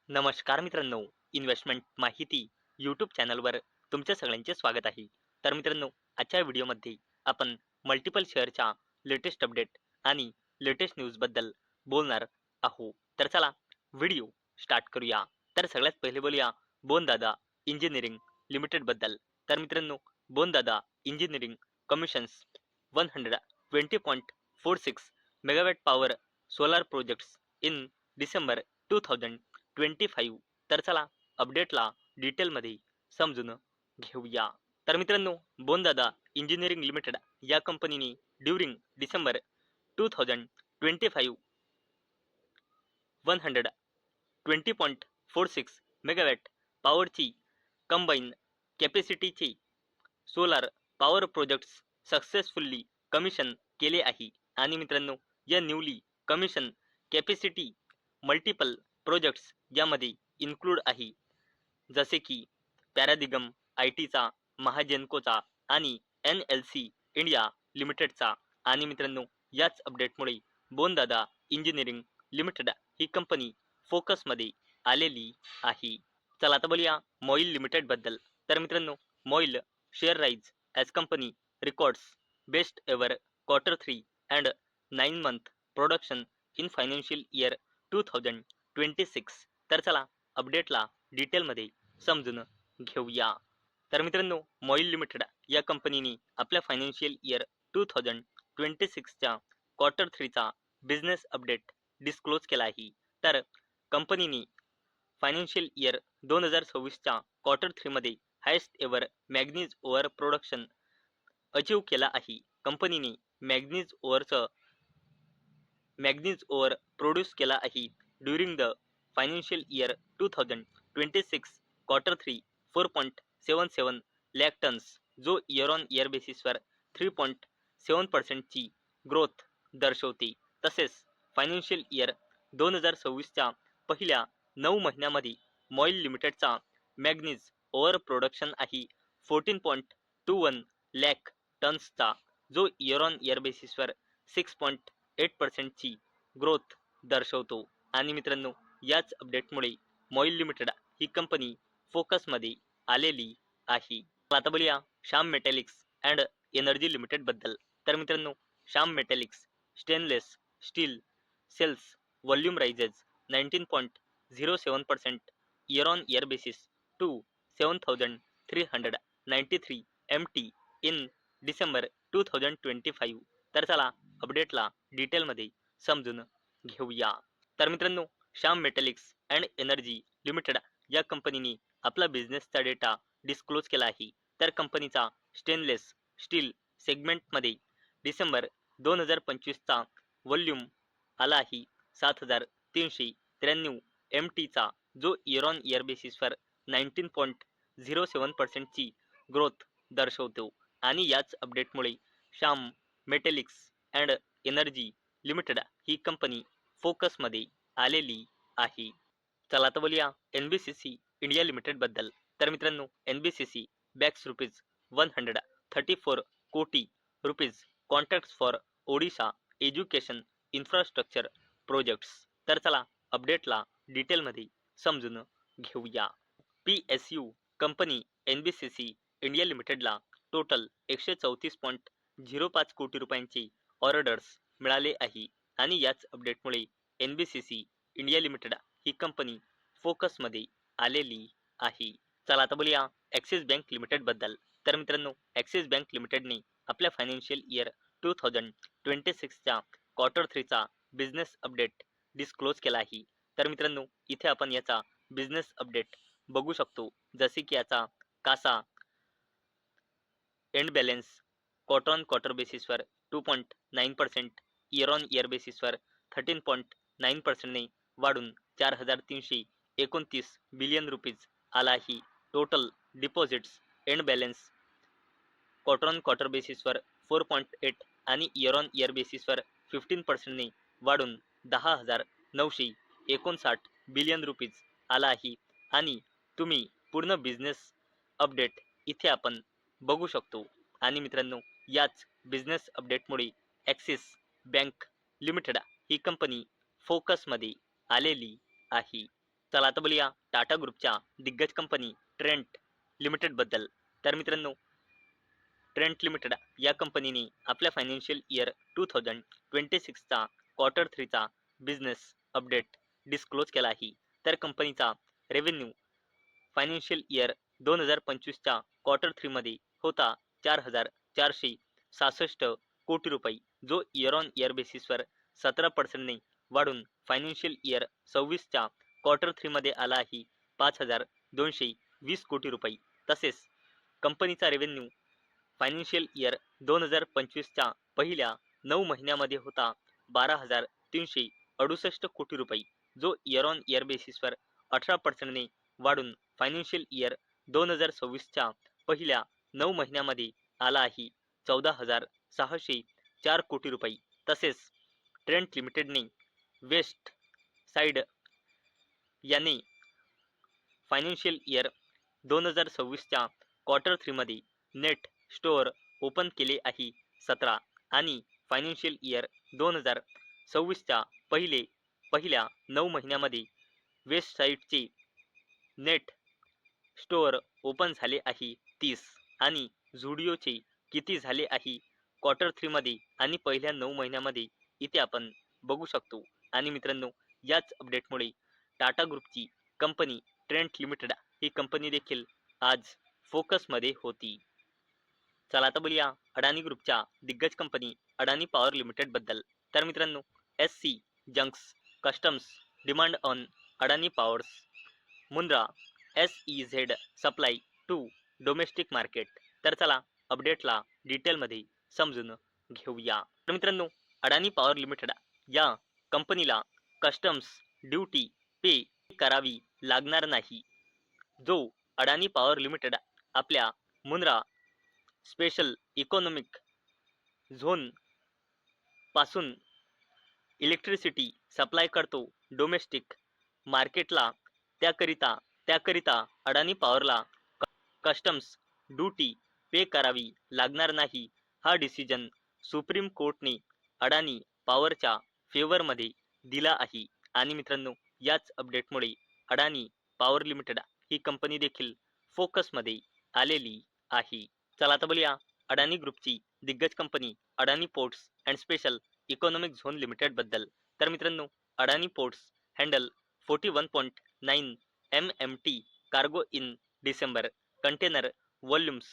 नमस्कार मित्रांनो, इन्व्हेस्टमेंट माहिती यूट्यूब चॅनलवर तुमच्या सगळ्यांचे स्वागत आहे. तर मित्रांनो, आजच्या व्हिडिओमध्ये आपण मल्टिपल शेअरच्या लेटेस्ट अपडेट आणि लेटेस्ट न्यूजबद्दल बोलणार आहोत. तर चला व्हिडिओ स्टार्ट करूया. तर सगळ्यात पहिले बोलूया बोनदादा इंजिनिअरिंग लिमिटेडबद्दल. तर मित्रांनो, Bondada engineering commissions 120.46 megawatt power solar projects in December 2025. तर चला अपडेटला डिटेलमध्ये समजून घेऊया. तर मित्रांनो, बोनदादा इंजिनिअरिंग लिमिटेड या कंपनीने ड्युरिंग डिसेंबर 2025 120.46 मेगावॅट पॉवरची कंबाईन कॅपॅसिटीचे solar power projects successfully commission केले आहे. आणि मित्रांनो, या newly commission capacity multiple projects यामध्ये इन्क्लूड आहे, जसे की पॅरादिगम आय-टीचा, महाजेनकोचा आणि NLC इंडिया लिमिटेडचा. आणि मित्रांनो, याच अपडेटमुळे बोनदादा इंजिनिअरिंग लिमिटेड ही कंपनी फोकसमध्ये आलेली आहे. चला आता बोलूया मोईल लिमिटेड बद्दल. तर मित्रांनो, Moyle share rise as company records best ever Q3 and 9 month production in financial year 2026. तर चला अपडेटला डिटेलमध्ये समजून घेऊया. तर मित्रांनो, मोईल लिमिटेड या कंपनीने आपल्या फायनान्शियल इयर 2026च्या Q3चा बिझनेस अपडेट डिस्क्लोज केला आहे. तर कंपनीने फायनान्शियल इयर 2026च्या Q3 मध्ये highest ever manganese ore production achieve केला आहे. कंपनीने मॅग्नीज ओअर प्रोड्यूस केला आहे during the financial year 2026 Q3 4.77 lakh tons, जो इयर ऑन इयर बेसिसवर 3.7% ची ग्रोथ दर्शवते. तसेच फायनान्शियल इयर 2026च्या पहिल्या 9 महिन्यामध्ये मोईल लिमिटेडचा मॅग्नीज ओव्हर प्रोडक्शन आहे 14.21 लाख टन्सचा, जो इयर ऑन इयर बेसिसवर 6.8% ची ग्रोथ दर्शवतो. आणि मित्रांनो, याच अपडेटमुळे मोईल लिमिटेड ही कंपनी फोकसमध्ये आलेली आहे. आता बोलूया Shyam Metallics and energy limited बद्दल. तर मित्रांनो, Shyam metallics stainless steel sales volume rises 19.07% year on year basis to 7393 MT in December 2025. तर चला अपडेटला डिटेलमध्ये समजून घेऊया. तर मित्रांनो, Shyam Metallics and energy limited या कंपनीने आपला बिझनेसचा डेटा डिस्क्लोज केला आहे. तर कंपनीचा स्टेनलेस स्टील सेगमेंटमध्ये डिसेंबर 2025चा व्हॉल्यूम आला आहे 7393 MTचा, जो इयर ऑन इयर बेसिसवर 19.07% ची ग्रोथ दर्शवतो. आणि याच अपडेटमुळे Shyam Metallics and energy limited ही कंपनी फोकसमध्ये आलेली आहे. चला आता बोलूया NBCC इंडिया लिमिटेड बद्दल. तर मित्रांनो, NBCC बॅक्स ₹134 कोटी contracts for Odisha education infrastructure projects. तर चला अपडेटला डिटेलमध्ये समजून घेऊया. PSU कंपनी NBCC इंडिया लिमिटेडला टोटल 134.05 कोटी रुपयांचे ऑर्डर्स मिळाले आहे. आणि याच अपडेटमुळे NBCC इंडिया लिमिटेड ही कंपनी फोकसमध्ये आलेली आहे. चला आता बोलूया ॲक्सिस बँक लिमिटेड बद्दल. तर मित्रांनो, ॲक्सिस बँक लिमिटेडने आपल्या फायनान्शियल इयर 2026च्या Q3चा बिझनेस अपडेट डिस्क्लोज केला आहे. तर मित्रांनो, इथे आपण याचा बिझनेस अपडेट बघू शकतो, जसे की याचा CASA end balance quarter on quarter बेसिसवर 2.9%, इयर ऑन इयर बेसिसवर 13.9% ने वाढून 4329 बिलियन रुपीज आला आहे. Total deposits end balance quarter on quarter बेसिसवर 4.8 आणि इयर ऑन इयर बेसिसवर 15% ने वाढून 10,959 बिलियन रुपीज आला आहे. आणि तुम्ही पूर्ण बिझनेस अपडेट इथे आपण बघू शकतो. आणि मित्रांनो, याच बिझनेस अपडेटमुळे ॲक्सिस बँक लिमिटेड ही कंपनी फोकसमध्ये आलेली आहे. चला आता बोलूया टाटा ग्रुपच्या दिग्गज कंपनी ट्रेंट लिमिटेड बद्दल. तर मित्रांनो, ट्रेंट लिमिटेड या कंपनीने आपल्या फायनान्शियल इयर 2026चा क्वार्टर 3चा बिझनेस अपडेट डिस्क्लोज केला आहे. तर कंपनीचा रेव्हेन्यू फायनान्शियल इयर 2025च्या क्वार्टर 3 मध्ये होता 4,466 कोटी रुपये, जो इयर ऑन इयर बेसिसवर 17% वाढून फायनान्शियल इयर 26च्या क्वार्टर 3 मध्ये आला आहे 5,220 कोटी रुपये. तसेच कंपनीचा रेव्हेन्यू फायनान्शियल इयर 2025च्या पहिल्या 9 महिन्यामध्ये होता 12,368 कोटी रुपये, जो इयर ऑन इयर बेसिसवर 18% वाढून फायनान्शियल इयर 2026च्या पहिल्या 9 महिन्यामध्ये आला आहे 14,604 कोटी रुपये. तसेच ट्रेंट लिमिटेडने वेस्ट साइड याने फायनान्शियल इयर 2026च्या क्वार्टर 3 मध्ये नेट स्टोअर ओपन केले आहे 17 आणि फायनान्शियल इयर 2026च्या पहिल्या 9 महिन्यामध्ये वेस्ट साइडचे नेट स्टोअर ओपन झाले आहे 30 आणि झुडिओचे किती झाले आहे क्वार्टर 3 मध्ये आणि पहिल्या 9 महिन्यामध्ये इथे आपण बघू शकतो. आणि मित्रांनो, याच अपडेटमुळे टाटा ग्रुपची कंपनी ट्रेंट लिमिटेड ही कंपनी देखील आज फोकसमध्ये होती. चला आता बोलूया अडानी ग्रुपच्या दिग्गज कंपनी अडानी पॉवर लिमिटेड बद्दल. तर मित्रांनो, SC junks customs demand on Adani power's Mundra SEZ supply to domestic market. तर चला अपडेटला डिटेलमध्ये समजून घेऊया. तर मित्रांनो, अडानी पॉवर लिमिटेड या कंपनीला कस्टम्स ड्युटी पे करावी लागणार नाही, जो अडानी पॉवर लिमिटेड आपल्या मुंद्रा स्पेशल इकॉनॉमिक झोन पासून इलेक्ट्रिसिटी सप्लाय करतो डोमेस्टिक मार्केटला. त्याकरिता अडानी पॉवरला कस्टम्स ड्युटी पे करावी लागणार नाही. हा डिसिजन सुप्रीम कोर्टने अडानी पॉवरच्या फेवरमध्ये दिला आहे. आणि मित्रांनो, याच अपडेटमुळे अडानी पॉवर लिमिटेड ही कंपनी देखील फोकसमध्ये आलेली आहे. चला आता बोलूया अडानी ग्रुपची दिग्गज कंपनी Adani ports and special economic zone limited बद्दल. तर मित्रांनो, Adani ports handle 41.9 MMT cargo in December. Container volumes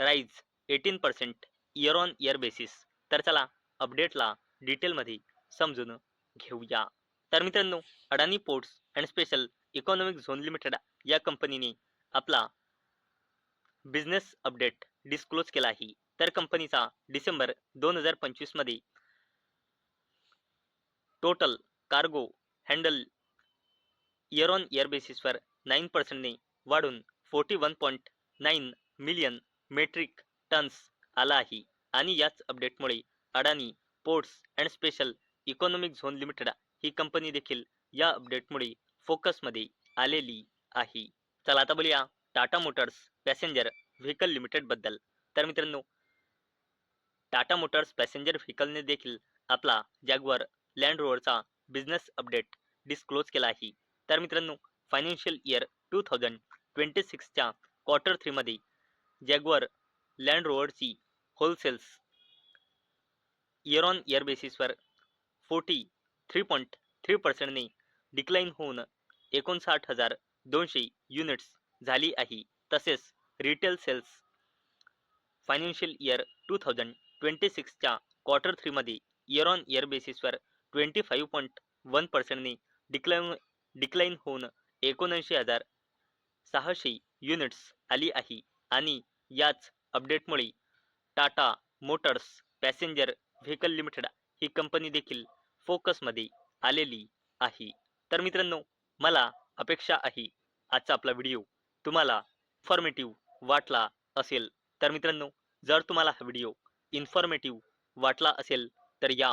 rise 18% year on year basis. तर चला अपडेटला डिटेलमध्ये समजून घेऊया. तर मित्रांनो, Adani ports and special economic zone limited या कंपनीने आपला बिझनेस अपडेट डिस्क्लोज केला आहे. तर कंपनीचा डिसेंबर 2025 मध्ये total cargo handle year on year बेसिसवर 9% ने वाढून 41.9 मिलियन मेट्रिक टन्स आला आहे. आणि याच अपडेटमुळे Adani ports and special economic zone limited ही कंपनी देखील या अपडेटमुळे फोकसमध्ये आलेली आहे. चला आता बोलूया Tata motors passenger vehicle limited बद्दल. तर मित्रांनो, टाटा मोटर्स पॅसेंजर व्हेकलने देखील आपला जॅग्वार लँड रोवरचा बिझनेस अपडेट डिस्क्लोज केला आहे. तर मित्रांनो, फायनान्शियल इयर 2026च्या क्वार्टर 3 मध्ये जॅग्वार लँड रोवरची होलसेल्स इयर ऑन इयर बेसिसवर 43.3% ने डिक्लाइन होऊन 59,200 युनिट्स झाली आहे. तसेच रिटेल सेल्स फायनान्शियल इयर 2026च्या क्वार्टर 3 मध्ये इयर ऑन इयर बेसिसवर 25.1% ने डिक्लाइन होऊन 79,600 युनिट्स आली आहे. आणि याच अपडेटमुळे Tata motors passenger vehicle limited ही कंपनी देखील फोकसमध्ये आलेली आहे. तर मित्रांनो, मला अपेक्षा आहे आजचा आपला व्हिडिओ तुम्हाला इन्फॉर्मेटिव्ह वाटला असेल. तर मित्रांनो, जर तुम्हाला हा व्हिडिओ इन्फॉर्मेटिव्ह वाटला असेल तर या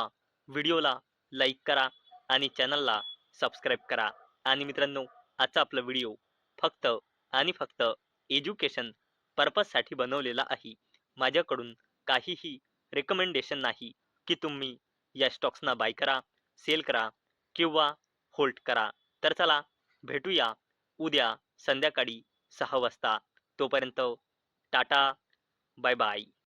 व्हिडिओला लाईक करा आणि चॅनलला सबस्क्राईब करा. आणि मित्रांनो, आजचा आपला व्हिडिओ फक्त आणि फक्त एज्युकेशन पर्पजसाठी बनवलेला आहे. माझ्याकडून काहीही रेकमेंडेशन नाही की तुम्ही या स्टॉक्सना बाय करा, सेल करा किंवा होल्ड करा. तर चला भेटूया उद्या संध्याकाळी 6 वाजता. तोपर्यंत टाटा, बाय बाय.